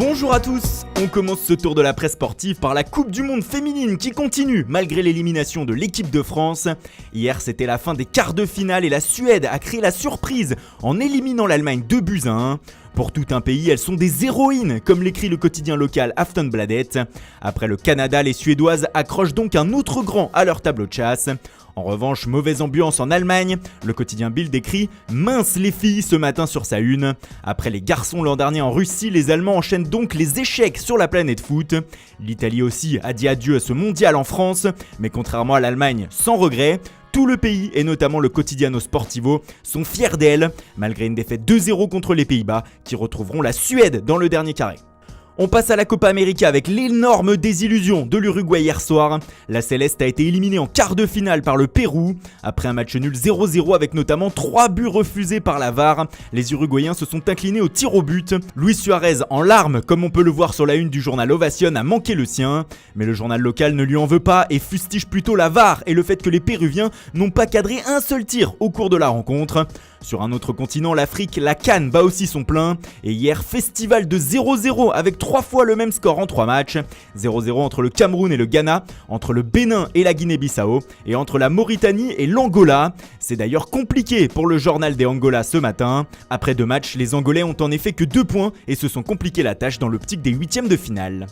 Bonjour à tous, on commence ce tour de la presse sportive par la Coupe du Monde féminine qui continue malgré l'élimination de l'équipe de France. Hier c'était la fin des quarts de finale et la Suède a créé la surprise en éliminant l'Allemagne 2-1. Pour tout un pays, elles sont des héroïnes, comme l'écrit le quotidien local Aftonbladet. Après le Canada, les Suédoises accrochent donc un autre grand à leur tableau de chasse. En revanche, mauvaise ambiance en Allemagne. Le quotidien Bild écrit « Mince les filles » ce matin sur sa une. Après les garçons l'an dernier en Russie, les Allemands enchaînent donc les échecs sur la planète foot. L'Italie aussi a dit adieu à ce mondial en France, mais contrairement à l'Allemagne, sans regret. Tout le pays, et notamment le Quotidiano Sportivo, sont fiers d'elle, malgré une défaite 2-0 contre les Pays-Bas, qui retrouveront la Suède dans le dernier carré. On passe à la Copa América avec l'énorme désillusion de l'Uruguay hier soir. La Céleste a été éliminée en quart de finale par le Pérou. Après un match nul 0-0 avec notamment 3 buts refusés par la VAR, les Uruguayens se sont inclinés au tir au but. Luis Suarez, en larmes, comme on peut le voir sur la une du journal Ovation, a manqué le sien. Mais le journal local ne lui en veut pas et fustige plutôt la VAR et le fait que les Péruviens n'ont pas cadré un seul tir au cours de la rencontre. Sur un autre continent, l'Afrique, la CAN bat aussi son plein. Et hier, festival de 0-0 avec 3 fois le même score en 3 matchs. 0-0 entre le Cameroun et le Ghana, entre le Bénin et la Guinée-Bissau et entre la Mauritanie et l'Angola. C'est d'ailleurs compliqué pour le journal des Angola ce matin. Après 2 matchs, les Angolais ont en effet que 2 points et se sont compliqué la tâche dans l'optique des 8e de finale.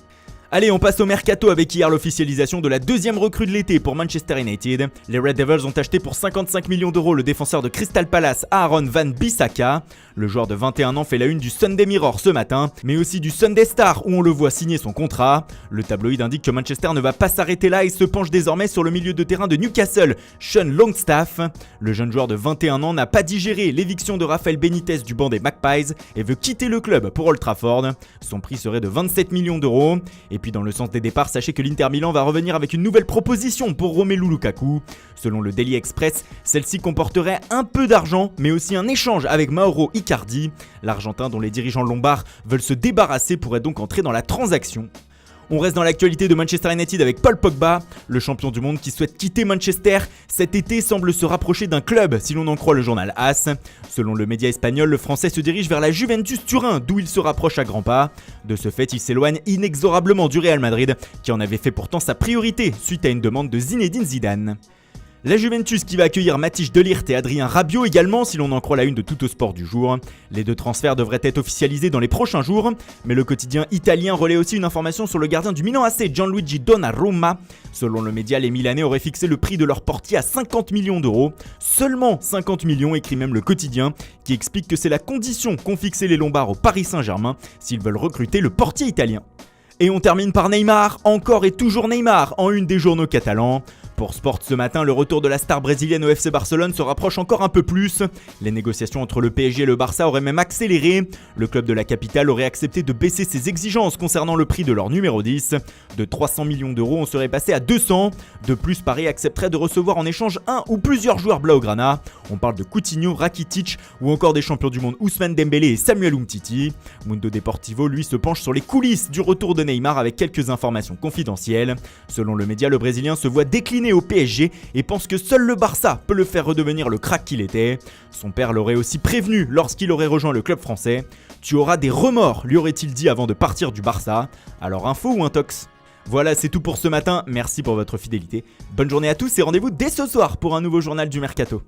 Allez, on passe au mercato avec hier l'officialisation de la deuxième recrue de l'été pour Manchester United. Les Red Devils ont acheté pour 55 millions d'euros le défenseur de Crystal Palace, Aaron Wan-Bissaka. Le joueur de 21 ans fait la une du Sunday Mirror ce matin, mais aussi du Sunday Star où on le voit signer son contrat. Le tabloïd indique que Manchester ne va pas s'arrêter là et se penche désormais sur le milieu de terrain de Newcastle, Sean Longstaff. Le jeune joueur de 21 ans n'a pas digéré l'éviction de Rafael Benitez du banc des Magpies et veut quitter le club pour Old Trafford. Son prix serait de 27 millions d'euros. Et puis dans le sens des départs, sachez que l'Inter Milan va revenir avec une nouvelle proposition pour Romelu Lukaku. Selon le Daily Express, celle-ci comporterait un peu d'argent, mais aussi un échange avec Mauro Icardi. L'Argentin dont les dirigeants lombards veulent se débarrasser pourrait donc entrer dans la transaction. On reste dans l'actualité de Manchester United avec Paul Pogba. Le champion du monde qui souhaite quitter Manchester cet été semble se rapprocher d'un club si l'on en croit le journal AS. Selon le média espagnol, le français se dirige vers la Juventus Turin d'où il se rapproche à grands pas. De ce fait, il s'éloigne inexorablement du Real Madrid qui en avait fait pourtant sa priorité suite à une demande de Zinedine Zidane. La Juventus qui va accueillir Matthijs de Ligt et Adrien Rabiot également si l'on en croit la une de Tuttosport du jour. Les 2 transferts devraient être officialisés dans les prochains jours, mais le quotidien italien relaie aussi une information sur le gardien du Milan AC, Gianluigi Donnarumma. Selon le média, les Milanais auraient fixé le prix de leur portier à 50 millions d'euros. Seulement 50 millions, écrit même le quotidien, qui explique que c'est la condition qu'ont fixé les Lombards au Paris Saint-Germain s'ils veulent recruter le portier italien. Et on termine par Neymar, encore et toujours Neymar, en une des journaux catalans. Pour Sport ce matin, le retour de la star brésilienne au FC Barcelone se rapproche encore un peu plus. Les négociations entre le PSG et le Barça auraient même accéléré. Le club de la capitale aurait accepté de baisser ses exigences concernant le prix de leur numéro 10. De 300 millions d'euros, on serait passé à 200. De plus, Paris accepterait de recevoir en échange un ou plusieurs joueurs blaugrana. On parle de Coutinho, Rakitic ou encore des champions du monde Ousmane Dembélé et Samuel Umtiti. Mundo Deportivo, lui, se penche sur les coulisses du retour de Neymar avec quelques informations confidentielles. Selon le média, le Brésilien se voit décliner au PSG et pense que seul le Barça peut le faire redevenir le crack qu'il était. Son père l'aurait aussi prévenu lorsqu'il aurait rejoint le club français. « Tu auras des remords », lui aurait-il dit avant de partir du Barça. Alors info ou intox ? Voilà, c'est tout pour ce matin, merci pour votre fidélité. Bonne journée à tous et rendez-vous dès ce soir pour un nouveau journal du Mercato.